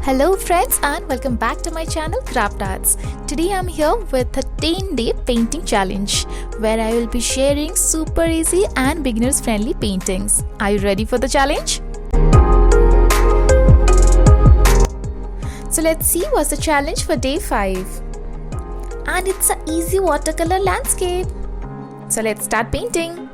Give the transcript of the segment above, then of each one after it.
Hello friends and welcome back to my channel CraftArtz. Today I'm here with a 10-day painting challenge where I will be sharing super easy and beginners friendly paintings. Are you ready for the challenge? So let's see what's the challenge for day 5. And it's an easy watercolor landscape. So let's start painting.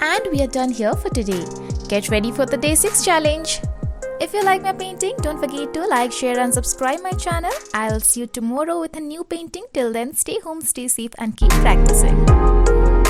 And we are done here for today. Get ready for the day 6 challenge. If you like my painting, don't forget to like, share and subscribe my channel. I'll see you tomorrow with a new painting. Till then, stay home, stay safe and keep practicing.